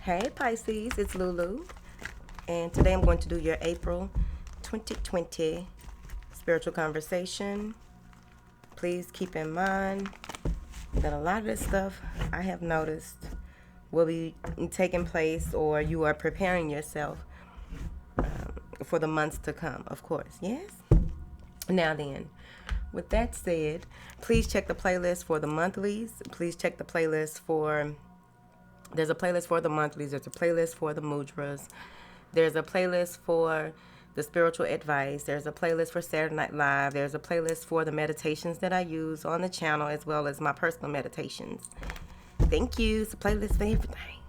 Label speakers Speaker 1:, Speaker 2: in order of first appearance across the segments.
Speaker 1: Hey Pisces, it's Lulu, and today I'm going to do your April 2020 spiritual conversation. Please keep in mind that a lot of this stuff I have noticed will be taking place, or you are preparing yourself for the months to come, of course. Yes? Now then, with that said, please check the playlist for the monthlies. Please check the playlist for... There's a playlist for the monthlies. There's a playlist for the mudras. There's a playlist for the spiritual advice. There's a playlist for Saturday Night Live. There's a playlist for the meditations that I use on the channel, as well as my personal meditations. Thank you. It's a playlist for everything.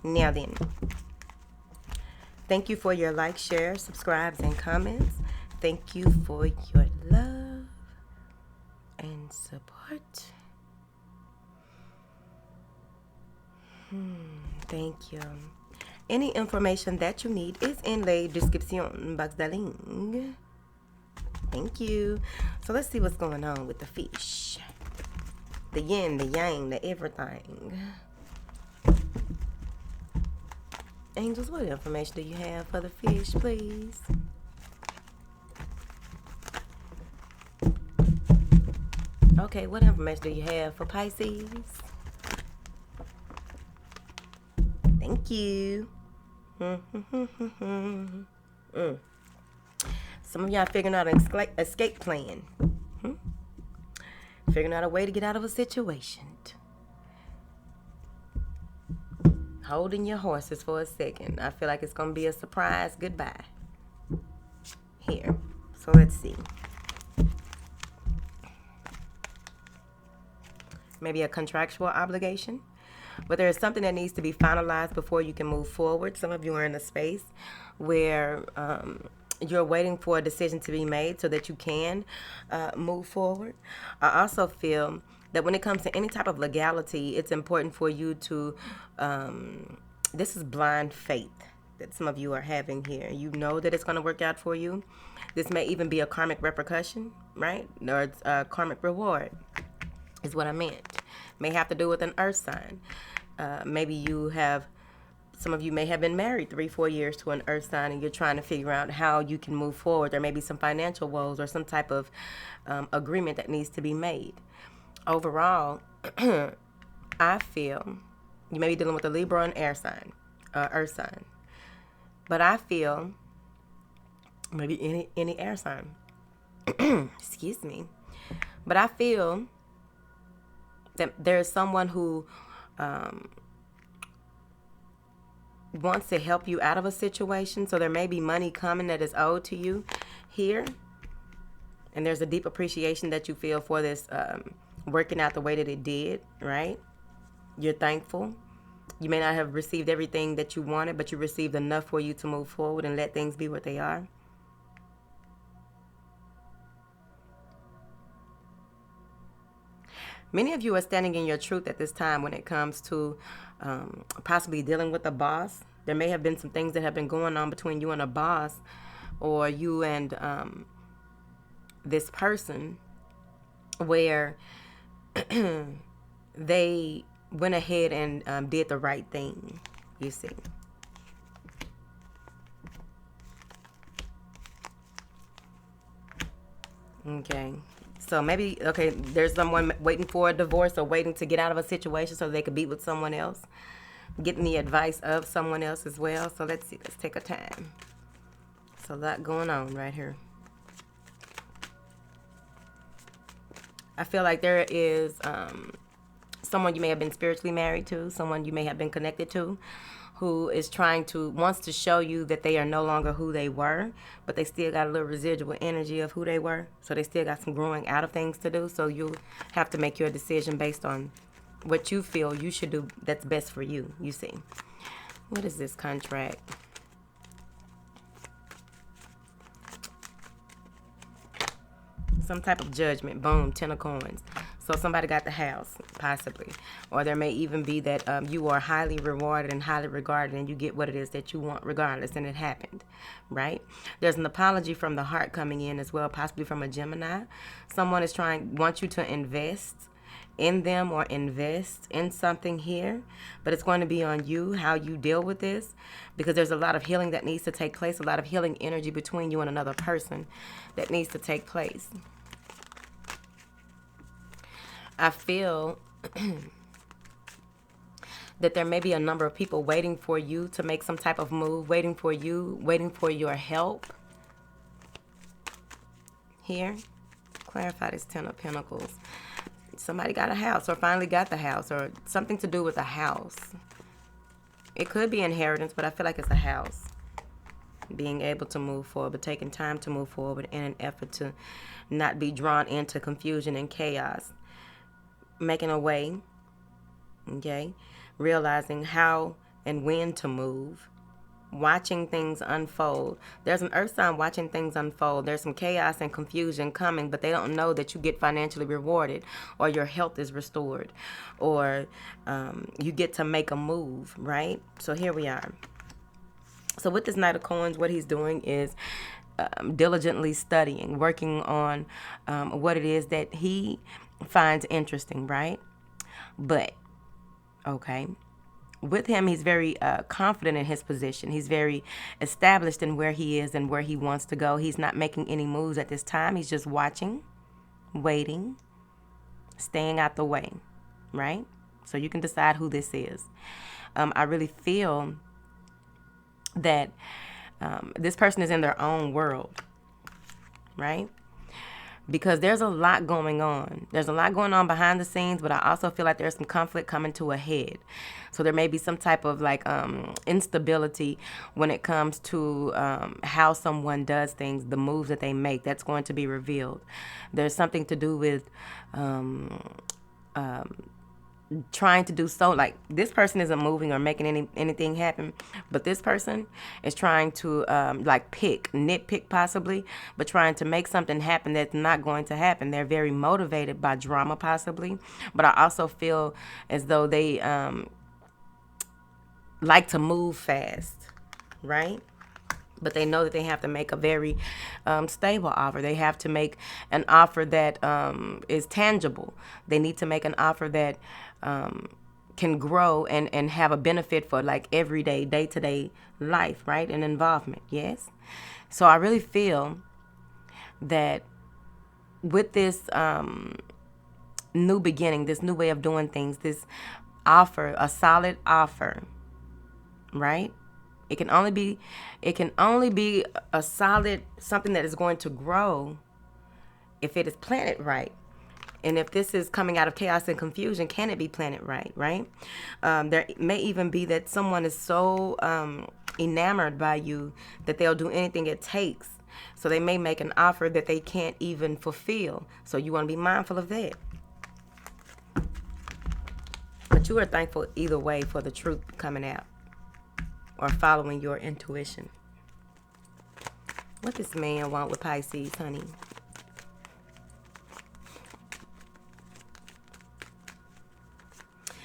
Speaker 1: Now then, thank you for your likes, shares, subscribes, and comments. Thank you for your love and support. Thank you. Any information that you need is in the description box, darling. Thank you. So let's see what's going on with the fish. The yin, the yang, the everything. Angels, what information do you have for the fish, please? Okay, what information do you have for Pisces? Thank you. Some of y'all figuring out an escape plan. Figuring out a way to get out of a situation. Holding your horses for a second. I feel like it's going to be a surprise goodbye. Here. So let's see. Maybe a contractual obligation. But there is something that needs to be finalized before you can move forward. Some of you are in a space where you're waiting for a decision to be made so that you can move forward. I also feel that when it comes to any type of legality, it's important for you to, this is blind faith that some of you are having here. You know that it's going to work out for you. This may even be a karmic repercussion, right? Or it's a karmic reward is what I meant. May have to do with an earth sign. Maybe some of you may have been married 3-4 years to an earth sign, and you're trying to figure out how you can move forward. There may be some financial woes or some type of agreement that needs to be made. Overall, I feel you may be dealing with a Libra and air sign, earth sign. But I feel maybe any air sign. Excuse me. But I feel that there's someone who wants to help you out of a situation. So there may be money coming that is owed to you here. And there's a deep appreciation that you feel for this working out the way that it did, right? You're thankful. You may not have received everything that you wanted, but you received enough for you to move forward and let things be what they are. Many of you are standing in your truth at this time when it comes to possibly dealing with a boss. There may have been some things that have been going on between you and a boss, or you and this person, where they went ahead and did the right thing, you see. Okay. So maybe, okay, there's someone waiting for a divorce or waiting to get out of a situation so they could be with someone else. Getting the advice of someone else as well. So let's see. Let's take a time. There's a lot going on right here. I feel like there is someone you may have been spiritually married to, someone you may have been connected to, who is wants to show you that they are no longer who they were, but they still got a little residual energy of who they were. So they still got some growing out of things to do. So you have to make your decision based on what you feel you should do that's best for you, you see. What is this contract? Some type of judgment. Boom, 10 of coins. So somebody got the house, possibly. Or there may even be that you are highly rewarded and highly regarded, and you get what it is that you want regardless, and it happened, right? There's an apology from the heart coming in as well, possibly from a Gemini. Someone wants you to invest in them or invest in something here, but it's going to be on you how you deal with this, because there's a lot of healing that needs to take place, a lot of healing energy between you and another person that needs to take place. I feel that there may be a number of people waiting for you to make some type of move, waiting for you, waiting for your help. Here, clarify this 10 of Pentacles. Somebody got a house or finally got the house, or something to do with a house. It could be inheritance, but I feel like it's a house. Being able to move forward, but taking time to move forward in an effort to not be drawn into confusion and chaos. Making a way, okay? Realizing how and when to move. Watching things unfold. There's an earth sign watching things unfold. There's some chaos and confusion coming, but they don't know that you get financially rewarded, or your health is restored, or you get to make a move, right? So here we are. So with this Knight of Coins, what he's doing is diligently studying, working on what it is that he finds interesting, right? But, okay, with him, he's very confident in his position. He's very established in where he is and where he wants to go. He's not making any moves at this time. He's just watching, waiting, staying out the way, right? So you can decide who this is. I really feel that this person is in their own world, right? Because there's a lot going on. There's a lot going on behind the scenes, but I also feel like there's some conflict coming to a head. So there may be some type of like instability when it comes to how someone does things, the moves that they make. That's going to be revealed. There's something to do with trying to do so, like this person isn't moving or making anything happen, but this person is trying to like nitpick possibly, but trying to make something happen that's not going to happen. They're very motivated by drama possibly, but I also feel as though they like to move fast, right? But they know that they have to make a very stable offer. They have to make an offer that is tangible. They need to make an offer that can grow and have a benefit for like everyday, day-to-day life, right? And involvement, yes? So I really feel that with this new beginning, this new way of doing things, this offer, a solid offer, right? It can only be a solid something that is going to grow if it is planted right. And if this is coming out of chaos and confusion, can it be planted right, right? There may even be that someone is so enamored by you that they'll do anything it takes. So they may make an offer that they can't even fulfill. So you want to be mindful of that. But you are thankful either way for the truth coming out or following your intuition. What this man want with Pisces, honey?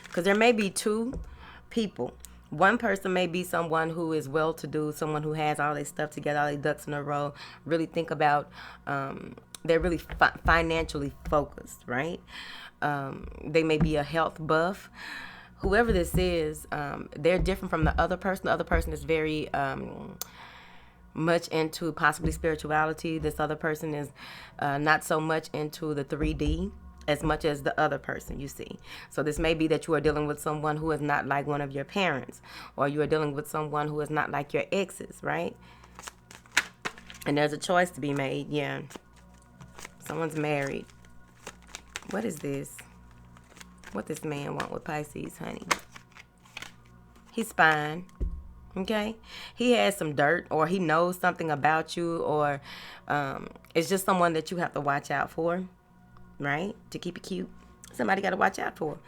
Speaker 1: Because there may be two people. One person may be someone who is well-to-do, someone who has all their stuff together, all their ducks in a row, really think about, they're really financially focused, right? They may be a health buff. Whoever this is, they're different from the other person. The other person is very much into possibly spirituality. This other person is not so much into the 3D as much as the other person, you see. So this may be that you are dealing with someone who is not like one of your parents, or you are dealing with someone who is not like your exes, right? And there's a choice to be made, yeah. Someone's married. What is this? What this man want with Pisces, honey? He's fine, okay? He has some dirt, or he knows something about you, or it's just someone that you have to watch out for, right? To keep it cute. Somebody got to watch out for.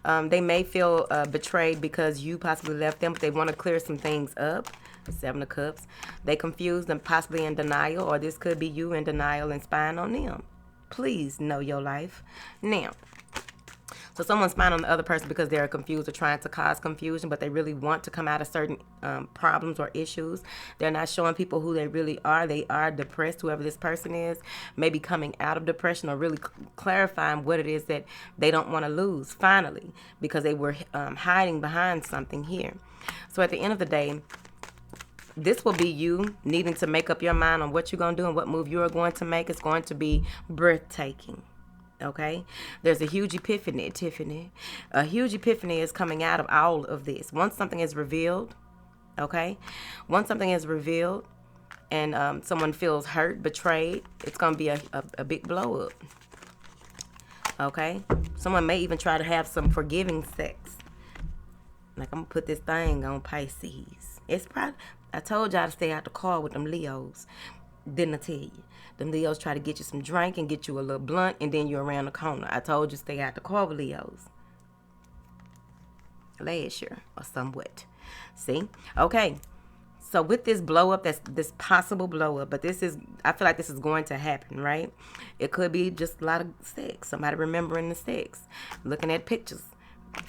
Speaker 1: They may feel betrayed because you possibly left them, but they want to clear some things up. 7 of Cups. They confused and possibly in denial, or this could be you in denial and spying on them. Please know your life. Now, So someone's spying on the other person because they're confused or trying to cause confusion, but they really want to come out of certain problems or issues. They're not showing people who they really are. They are depressed, whoever this person is, maybe coming out of depression or really clarifying what it is that they don't want to lose finally, because they were hiding behind something here. So at the end of the day, this will be you needing to make up your mind on what you're going to do and what move you are going to make. It's going to be breathtaking. Okay? There's a huge epiphany, Tiffany. A huge epiphany is coming out of all of this. Once something is revealed, okay? Once something is revealed and someone feels hurt, betrayed, it's going to be a big blow up. Okay? Someone may even try to have some forgiving sex. Like, I'm going to put this thing on Pisces. It's probably, I told y'all to stay out the car with them Leos. Didn't I tell you? Them Leos try to get you some drink and get you a little blunt, and then you're around the corner. I told you stay out the car with Leos. Last year or somewhat. See? Okay. So with this blow up, that's this possible blow up, but this is, I feel like this is going to happen, right? It could be just a lot of sex. Somebody remembering the sex. Looking at pictures.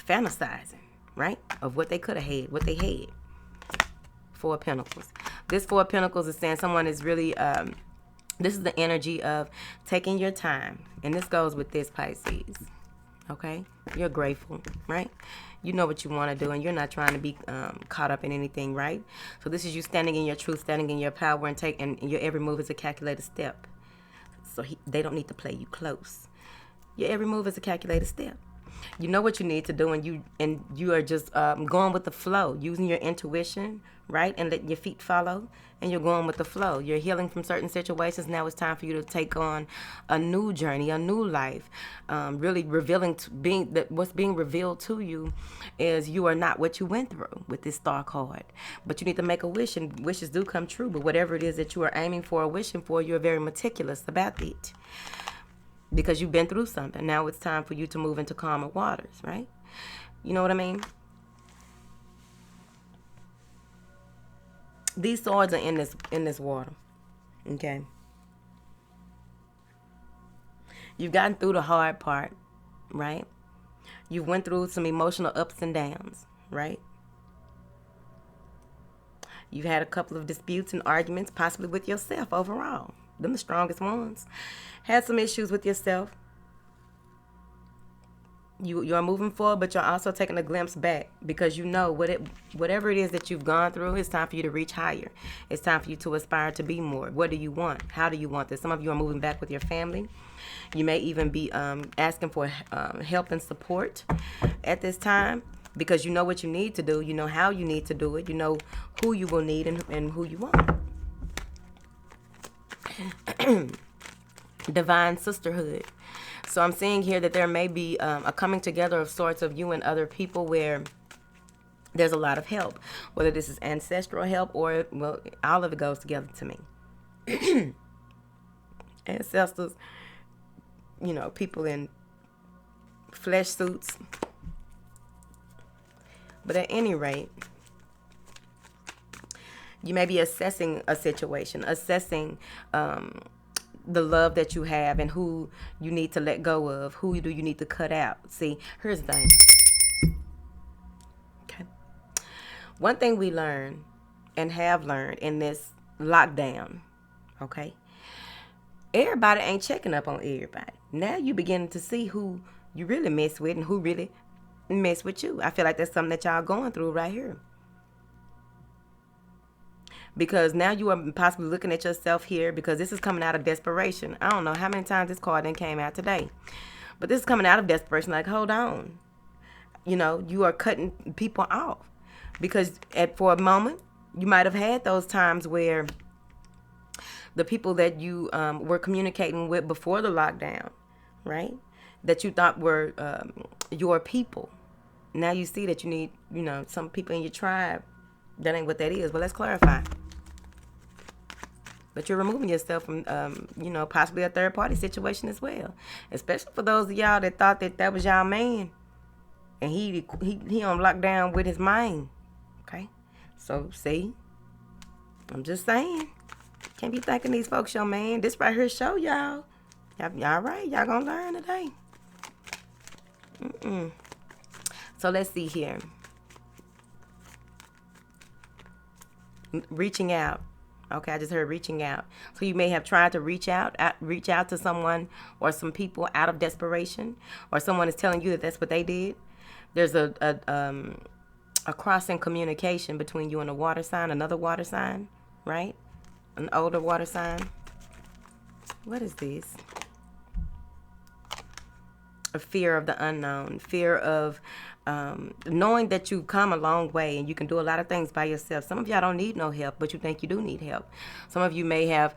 Speaker 1: Fantasizing, right? Of what they could have had, what they had. Four of Pentacles. This Four of Pentacles is saying someone is really, this is the energy of taking your time. And this goes with this, Pisces. Okay? You're grateful, right? You know what you want to do, and you're not trying to be caught up in anything, right? So this is you standing in your truth, standing in your power, and your every move is a calculated step. So they don't need to play you close. Your every move is a calculated step. You know what you need to do, and you are just going with the flow, using your intuition, right, and letting your feet follow, and you're going with the flow. You're healing from certain situations. Now it's time for you to take on a new journey, a new life. Really revealing what's being revealed to you is you are not what you went through with this Star card. But you need to make a wish, and wishes do come true. But whatever it is that you are aiming for or wishing for, you're very meticulous about it. Because you've been through something. Now it's time for you to move into calmer waters, right? You know what I mean? These swords are in this water. Okay. You've gotten through the hard part, right? You went through some emotional ups and downs, right? You've had a couple of disputes and arguments, possibly with yourself overall. Them the strongest ones. Had some issues with yourself. You're moving forward, but you're also taking a glimpse back, because you know whatever it is that you've gone through, it's time for you to reach higher. It's time for you to aspire to be more. What do you want? How do you want this? Some of you are moving back with your family. You may even be asking for help and support at this time, because you know what you need to do. You know how you need to do it. You know who you will need and who you want. Divine sisterhood. So I'm seeing here that there may be a coming together of sorts of you and other people where there's a lot of help, whether this is ancestral help or, well, all of it goes together to me. Ancestors, you know, people in flesh suits. But at any rate, you may be assessing a situation, assessing the love that you have and who you need to let go of, who do you need to cut out. See, here's the thing. Okay. One thing we learn and have learned in this lockdown, okay, everybody ain't checking up on everybody. Now you beginning to see who you really mess with and who really mess with you. I feel like that's something that y'all going through right here. Because now you are possibly looking at yourself here, because this is coming out of desperation. I don't know how many times this card then came out today. But this is coming out of desperation. Like, hold on. You know, you are cutting people off. Because for a moment, you might have had those times where the people that you were communicating with before the lockdown, right, that you thought were your people. Now you see that you need, you know, some people in your tribe. That ain't what that is. But let's clarify. But you're removing yourself from, you know, possibly a third-party situation as well. Especially for those of y'all that thought that was y'all man. And he on lockdown with his mind. Okay? So, see? I'm just saying. Can't be thinking these folks your man. This right here show y'all. Y'all right. Y'all gonna learn today. So let's see here. Reaching out. Okay, I just heard reaching out. So you may have tried to reach out to someone or some people out of desperation, or someone is telling you that that's what they did. There's a cross in communication between you and a water sign, another water sign, right? An older water sign. What is this? A fear of the unknown, fear of knowing that you've come a long way and you can do a lot of things by yourself. Some of y'all don't need no help, but you think you do need help. Some of you may have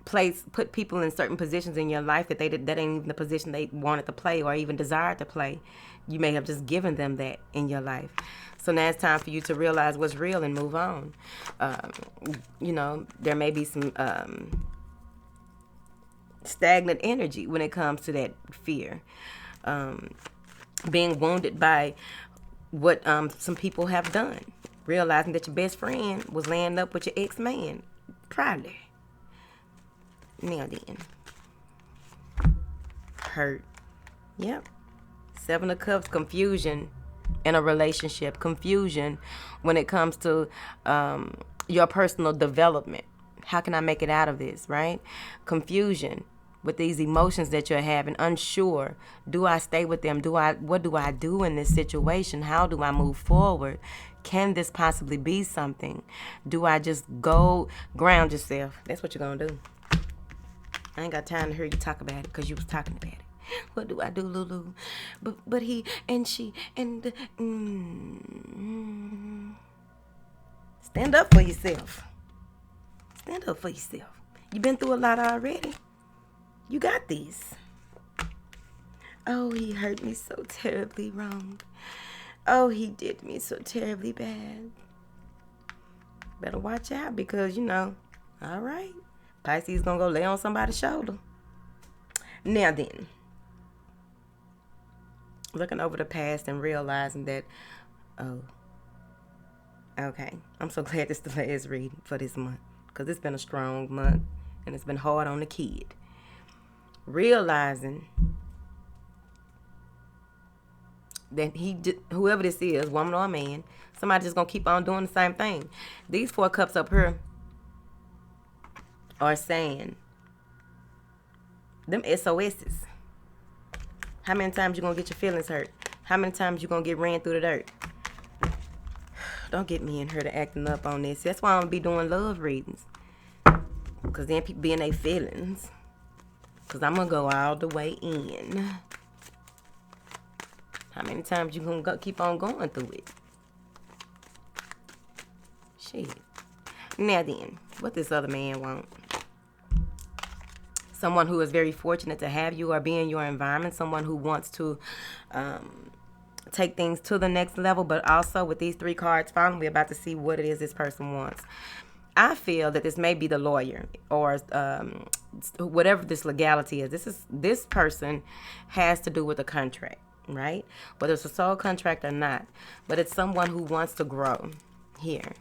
Speaker 1: put people in certain positions in your life that ain't even the position they wanted to play or even desired to play. You may have just given them that in your life. So now it's time for you to realize what's real and move on. There may be some stagnant energy when it comes to that fear. Being wounded by what some people have done. Realizing that your best friend was laying up with your ex-man. Probably. Now then. Hurt. Yep. 7 of Cups, confusion in a relationship. Confusion when it comes to your personal development. How can I make it out of this, right? Confusion with these emotions that you're having, unsure. Do I stay with them? What do I do in this situation? How do I move forward? Can this possibly be something? Do I just go ground yourself? That's what you're gonna do. I ain't got time to hear you talk about it because you was talking about it. What do I do, Lulu? But he and she and stand up for yourself. Stand up for yourself. You've been through a lot already. You got this. Oh, he hurt me so terribly wrong. Oh, he did me so terribly bad. Better watch out because, all right, Pisces gonna go lay on somebody's shoulder. Now then, looking over the past and realizing that, okay, I'm so glad this is the last reading for this month because it's been a strong month and it's been hard on the kid. Realizing that whoever this is, woman or man, somebody just gonna keep on doing the same thing. These 4 cups up here are saying them SOSs. How many times you gonna get your feelings hurt? How many times you gonna get ran through the dirt? Don't get me and her to acting up on this. That's why I'm gonna be doing love readings, because then people be in their feelings. Because I'm going to go all the way in. How many times you going to keep on going through it? Shit. Now then, what this other man want? Someone who is very fortunate to have you or be in your environment. Someone who wants to take things to the next level. But also with these 3 cards falling, we're about to see what it is this person wants. I feel that this may be the lawyer or whatever this legality is. This person has to do with a contract, right? Whether it's a soul contract or not. But it's someone who wants to grow here.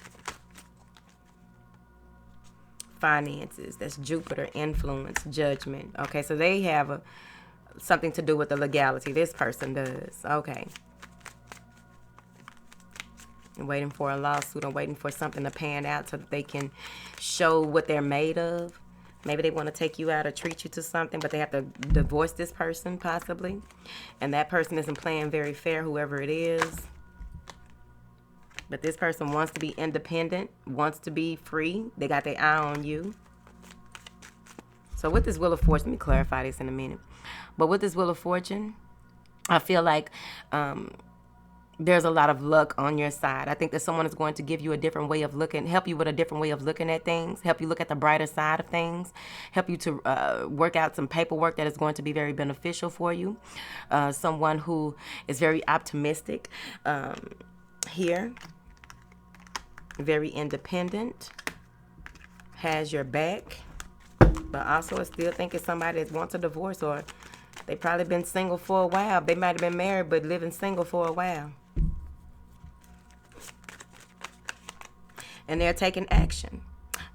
Speaker 1: Finances. That's Jupiter, influence, judgment. Okay, so they have something to do with the legality. This person does. Okay. I'm waiting for a lawsuit. I'm waiting for something to pan out so that they can show what they're made of. Maybe they want to take you out or treat you to something, but they have to divorce this person possibly. And that person isn't playing very fair, whoever it is. But this person wants to be independent, wants to be free. They got their eye on you. So with this Wheel of Fortune, let me clarify this in a minute. But with this Wheel of Fortune, I feel like there's a lot of luck on your side. I think that someone is going to give you a different way of looking, help you with a different way of looking at things, help you look at the brighter side of things, help you to work out some paperwork that is going to be very beneficial for you. Someone who is very optimistic here, very independent, has your back, but also I still think it's somebody that wants a divorce, or they probably been single for a while. They might have been married but living single for a while. And they're taking action.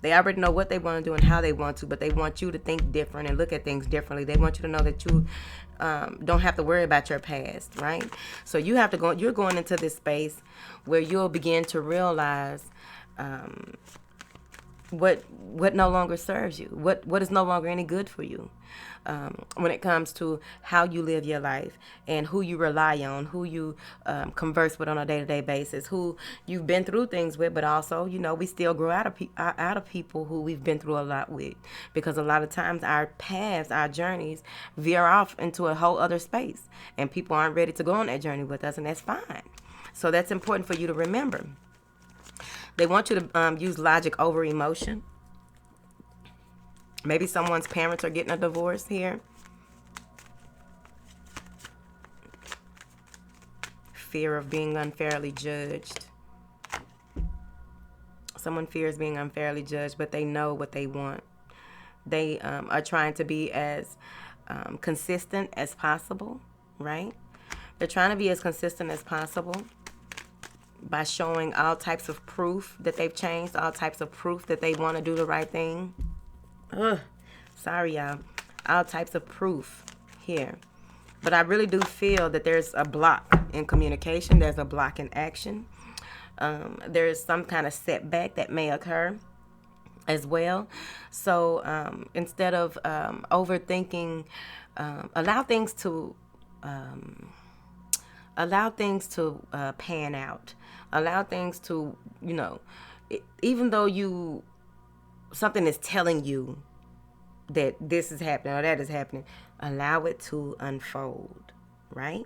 Speaker 1: They already know what they want to do and how they want to, but they want you to think different and look at things differently. They want you to know that you don't have to worry about your past, right? So you're going into this space where you'll begin to realize what no longer serves you, what is no longer any good for you, when it comes to how you live your life and who you rely on, who you converse with on a day-to-day basis, who you've been through things with, but also, we still grow out of people who we've been through a lot with, because a lot of times our paths, our journeys veer off into a whole other space, and people aren't ready to go on that journey with us, and that's fine. So that's important for you to remember. They want you to use logic over emotion. Maybe someone's parents are getting a divorce here. Fear of being unfairly judged. Someone fears being unfairly judged, but they know what they want. They are trying to be as consistent as possible, right? They're trying to be as consistent as possible by showing all types of proof that they've changed, all types of proof that they want to do the right thing. Sorry, y'all. All types of proof here. But I really do feel that there's a block in communication. There's a block in action. There's some kind of setback that may occur as well. So instead of overthinking, allow things to pan out. Allow things to, even though something is telling you that this is happening or that is happening, allow it to unfold, right?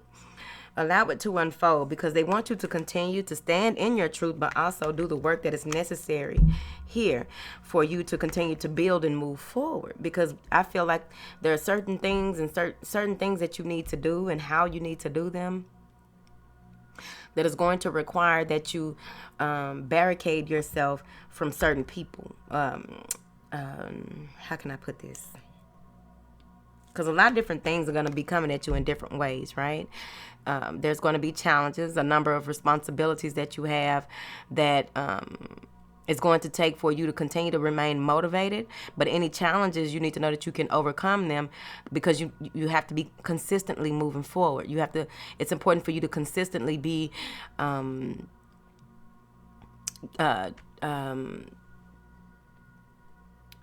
Speaker 1: Allow it to unfold, because they want you to continue to stand in your truth, but also do the work that is necessary here for you to continue to build and move forward. Because I feel like there are certain things and certain things that you need to do and how you need to do them that is going to require that you barricade yourself from certain people. How can I put this? Because a lot of different things are going to be coming at you in different ways, right? There's going to be challenges, a number of responsibilities that you have that it's going to take for you to continue to remain motivated. But any challenges, you need to know that you can overcome them, because you have to be consistently moving forward. It's important for you to consistently be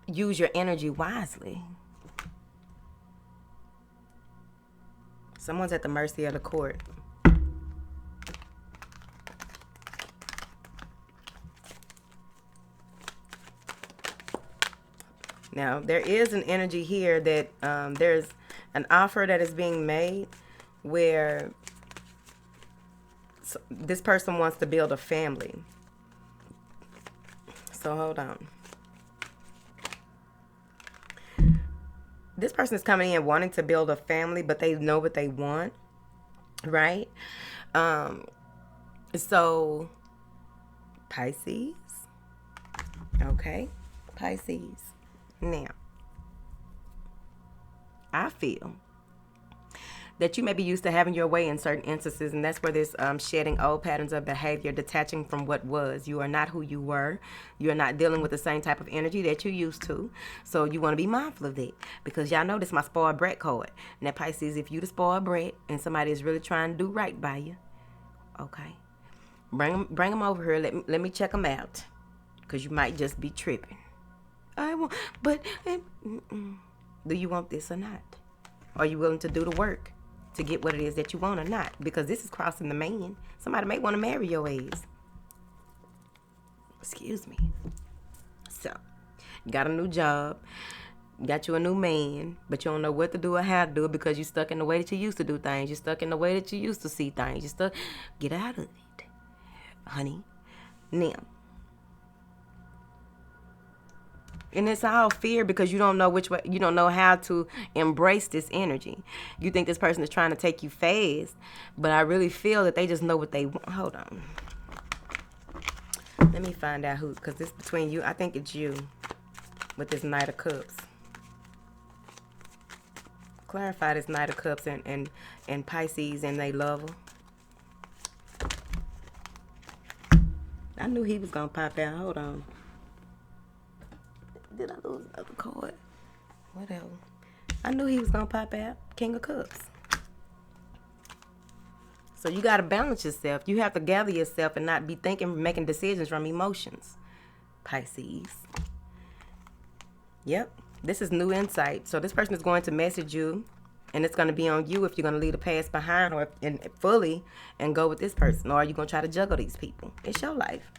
Speaker 1: use your energy wisely. Someone's at the mercy of the court. Now, there is an energy here that there's an offer that is being made where this person wants to build a family. So hold on. This person is coming in wanting to build a family, but they know what they want, right? So Pisces. Okay, Pisces. Now, I feel that you may be used to having your way in certain instances, and that's where this shedding old patterns of behavior, detaching from what was. You are not who you were. You are not dealing with the same type of energy that you used to. So you want to be mindful of that, because y'all know this is my spoiled brat card. Now, Pisces, if you the spoiled brat and somebody is really trying to do right by you, okay, bring them over here. Let me check them out, because you might just be tripping. Do you want this or not? Are you willing to do the work to get what it is that you want or not? Because this is crossing the man. Somebody may want to marry your ass. Excuse me. So, you got a new job, got you a new man, but you don't know what to do or how to do it, because you're stuck in the way that you used to do things. You're stuck in the way that you used to see things. You're stuck. Get out of it, honey. Now. And it's all fear, because you don't know which way, you don't know how to embrace this energy. You think this person is trying to take you fast, but I really feel that they just know what they want. Hold on. Let me find out who, because this between you, I think it's you with this Knight of Cups. Clarify this Knight of Cups and Pisces and they lover. I knew he was going to pop out. Hold on. Did I lose another card? Whatever. I knew he was going to pop out. King of Cups. So you got to balance yourself. You have to gather yourself and not be thinking, making decisions from emotions. Pisces. Yep. This is new insight. So this person is going to message you, and it's going to be on you if you're going to leave the past behind or fully and go with this person. Or are you going to try to juggle these people? It's your life.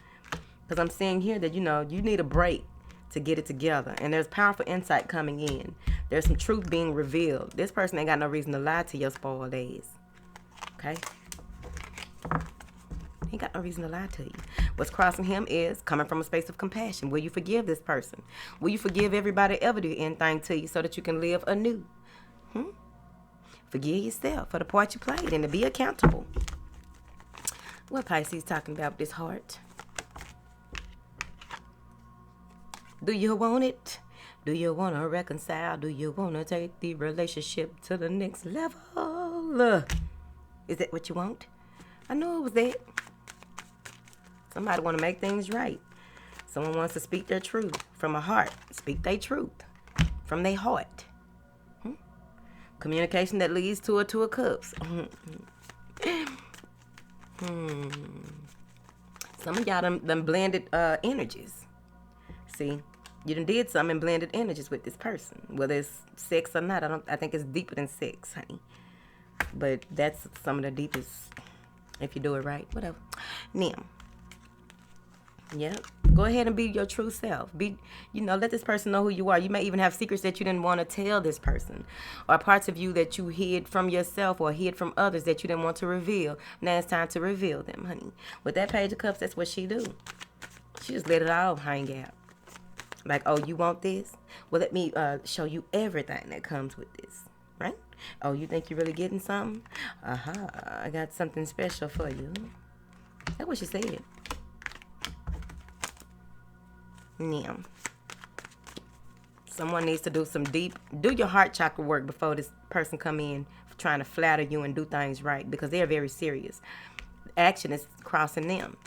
Speaker 1: Because I'm seeing here that, you need a break to get it together. And there's powerful insight coming in. There's some truth being revealed. This person ain't got no reason to lie to your spoiled days. Okay? He ain't got no reason to lie to you. What's crossing him is coming from a space of compassion. Will you forgive this person? Will you forgive everybody ever do anything to you so that you can live anew? Forgive yourself for the part you played and to be accountable. What Pisces talking about with this heart? Do you want it? Do you want to reconcile? Do you want to take the relationship to the next level? Is that what you want? I knew it was that. Somebody want to make things right. Someone wants to speak their truth from a heart. Speak their truth from their heart. Communication that leads to a two of cups. Some of y'all done blended energies. See, you done did something and blended energies with this person. Whether it's sex or not, I think it's deeper than sex, honey. But that's some of the deepest, if you do it right, whatever. Now, yep. Go ahead and be your true self. Let this person know who you are. You may even have secrets that you didn't want to tell this person, or parts of you that you hid from yourself or hid from others that you didn't want to reveal. Now it's time to reveal them, honey. With that Page of Cups, that's what she do. She just let it all hang out. Like, oh, you want this? Well, let me show you everything that comes with this, right? Oh, you think you're really getting something? I got something special for you. That's what she said. Now, someone needs to do your heart chakra work before this person come in trying to flatter you and do things right, because they're very serious. Action is crossing them.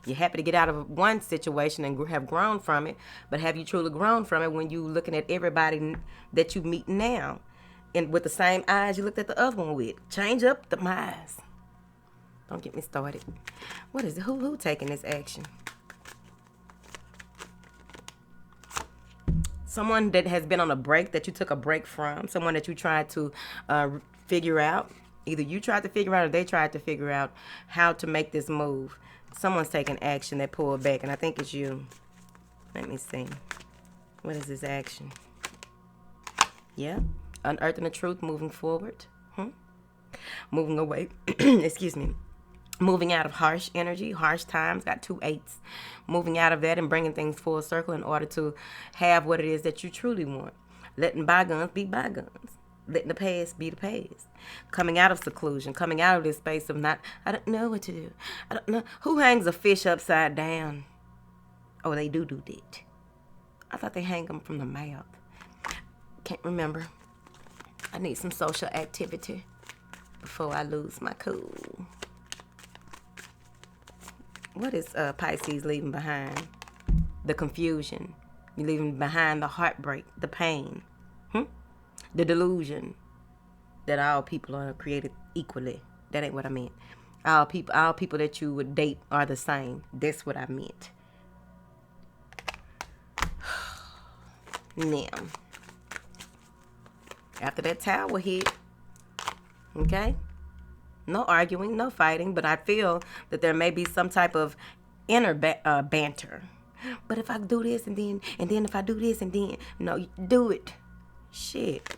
Speaker 1: You're happy to get out of one situation and have grown from it, but have you truly grown from it when you looking at everybody that you meet now and with the same eyes you looked at the other one with? Change up the eyes. Don't get me started. What is it? Who taking this action? Someone that has been on a break, that you took a break from. Someone that you tried to figure out. Either you tried to figure out or they tried to figure out how to make this move. Someone's taking action that pulled back, and I think it's you. Let me see. What is this action? Yeah. Unearthing the truth, moving forward. Moving away. Excuse me. Moving out of harsh energy, harsh times. Got 2 8s. Moving out of that and bringing things full circle in order to have what it is that you truly want. Letting bygones be bygones. Letting the past be the past. Coming out of seclusion. Coming out of this space of I don't know what to do. I don't know. Who hangs a fish upside down? Oh, they do that. I thought they hang them from the mouth. Can't remember. I need some social activity before I lose my cool. What is Pisces leaving behind? The confusion. You're leaving behind the heartbreak, the pain. The delusion that all people are created equally. That ain't what I meant. All people that you would date are the same. That's what I meant. Now, after that tower hit, okay? No arguing, no fighting, but I feel that there may be some type of inner banter. But if I do this and then if I do this and then, no, do it. Shit.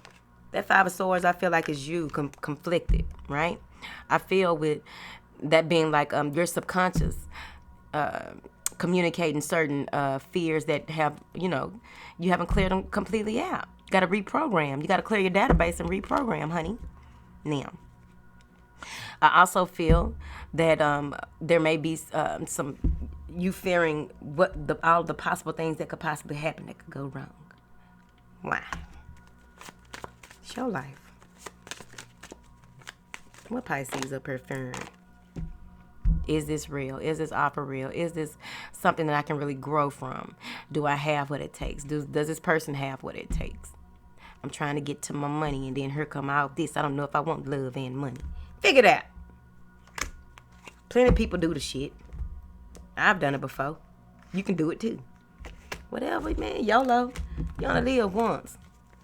Speaker 1: That 5 of Swords, I feel like is you conflicted, right? I feel with that being like your subconscious communicating certain fears that have, you haven't cleared them completely out. You got to reprogram. You got to clear your database and reprogram, honey. Now, I also feel that there may be some you fearing all the possible things that could possibly happen that could go wrong. Why? It's your life. What Pisces up here fearing? Is this real? Is this offer real? Is this something that I can really grow from? Do I have what it takes? Does this person have what it takes? I'm trying to get to my money, and then here come out this. I don't know if I want love and money. Figure it out. Plenty of people do the shit. I've done it before. You can do it too. Whatever, man. YOLO. You only live once.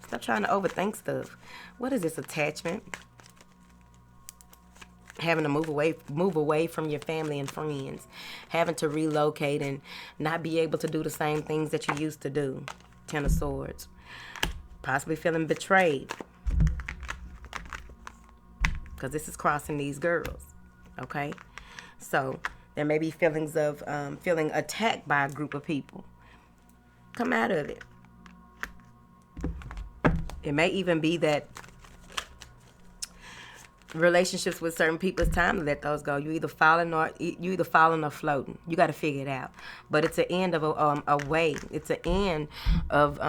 Speaker 1: Stop trying to overthink stuff. What is this attachment? Having to move away from your family and friends. Having to relocate and not be able to do the same things that you used to do. Ten of Swords. Possibly feeling betrayed. Because this is crossing these girls. Okay? So, there may be feelings of feeling attacked by a group of people. Come out of it. It may even be that relationships with certain people, it's time to let those go. You either falling or floating. You got to figure it out. But it's an end of a way. It's an end of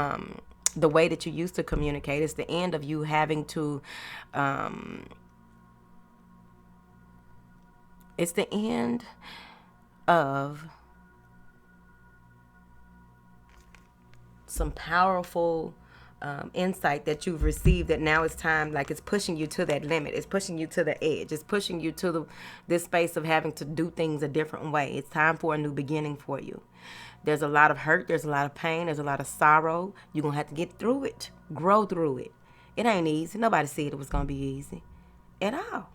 Speaker 1: the way that you used to communicate. It's the end of you having to. It's the end of some powerful insight that you've received, that now it's time, like it's pushing you to that limit. It's pushing you to the edge. It's pushing you to this space of having to do things a different way. It's time for a new beginning for you. There's a lot of hurt. There's a lot of pain. There's a lot of sorrow. You're going to have to get through it. Grow through it. It ain't easy. Nobody said it was going to be easy at all.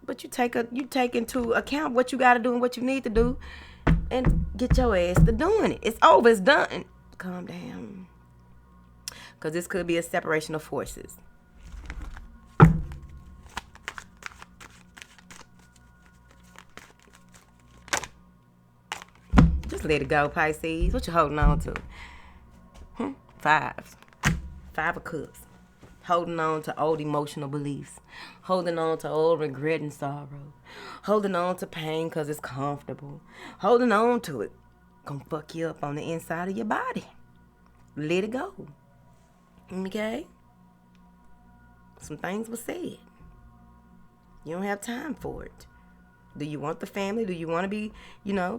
Speaker 1: But you take into account what you got to do and what you need to do and get your ass to doing it. It's over. It's done. Calm down. Because this could be a separation of forces. Just let it go, Pisces. What you holding on to? Five of Cups. Holding on to old emotional beliefs. Holding on to old regret and sorrow. Holding on to pain because it's comfortable. Holding on to it. Gonna fuck you up on the inside of your body. Let it go. Okay? Some things were said. You don't have time for it. Do you want the family? Do you want to be,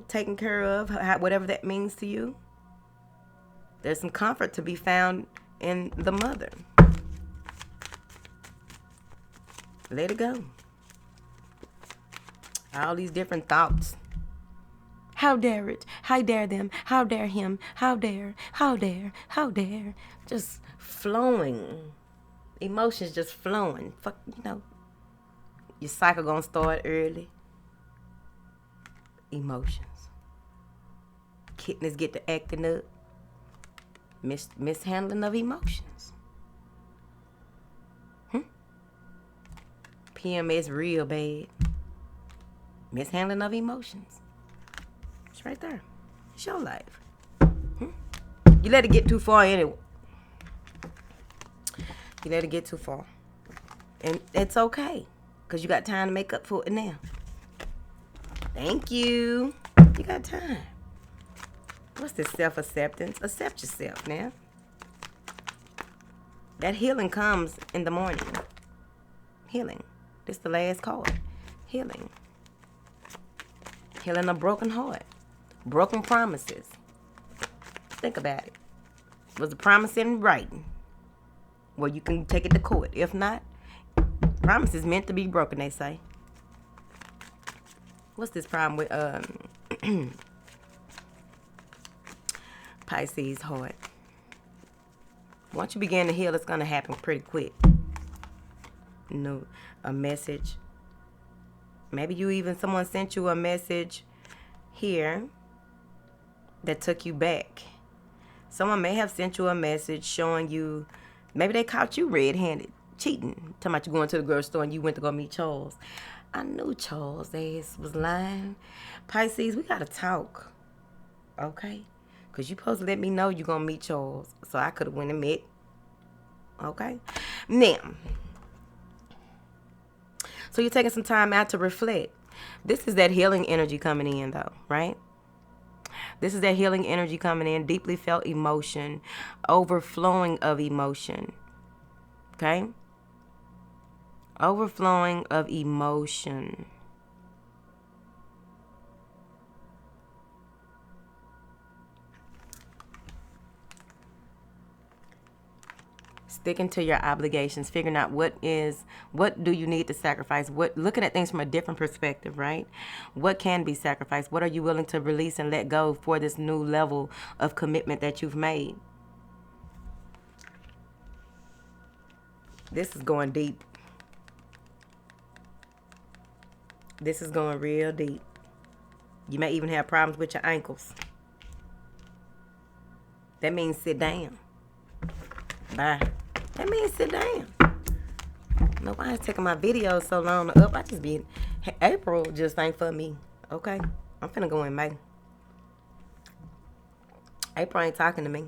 Speaker 1: taken care of? Whatever that means to you. There's some comfort to be found in the mother. Let it go. All these different thoughts. How dare it? How dare them? How dare him? How dare? How dare? How dare? Just flowing. Emotions just flowing. Fuck, your cycle gonna start early. Emotions. Kidneys get to acting up. Mishandling of emotions. PMS real bad. Mishandling of emotions. It's right there. It's your life. You let it get too far anyway. You let it get too far. And it's okay. Because you got time to make up for it now. Thank you. You got time. What's this self-acceptance? Accept yourself now. That healing comes in the morning. Healing. This is the last card. Healing. Healing a broken heart. Broken promises. Think about it. Was the promise in writing? Well, you can take it to court. If not, promise is meant to be broken, they say. What's this problem with Pisces heart? Once you begin to heal, it's going to happen pretty quick. A message. Maybe someone sent you a message here that took you back. Someone may have sent you a message showing you, maybe they caught you red-handed, cheating. Talking about you going to the grocery store and you went to go meet Charles. I knew Charles' ass was lying. Pisces, we got to talk. Okay? Because you supposed to let me know you're going to meet Charles. So I could have went and met. Okay? Now. So you're taking some time out to reflect. This is that healing energy coming in, though, right? This is that healing energy coming in. Deeply felt emotion. Overflowing of emotion. Okay? Overflowing of emotion. Sticking to your obligations, figuring out what do you need to sacrifice, looking at things from a different perspective, right? What can be sacrificed? What are you willing to release and let go for this new level of commitment that you've made? This is going deep. This is going real deep. You may even have problems with your ankles. That means sit down. Bye. That means sit down. Nobody's taking my videos so long to up. I just be... April just ain't for me. Okay? I'm finna go in May. April ain't talking to me.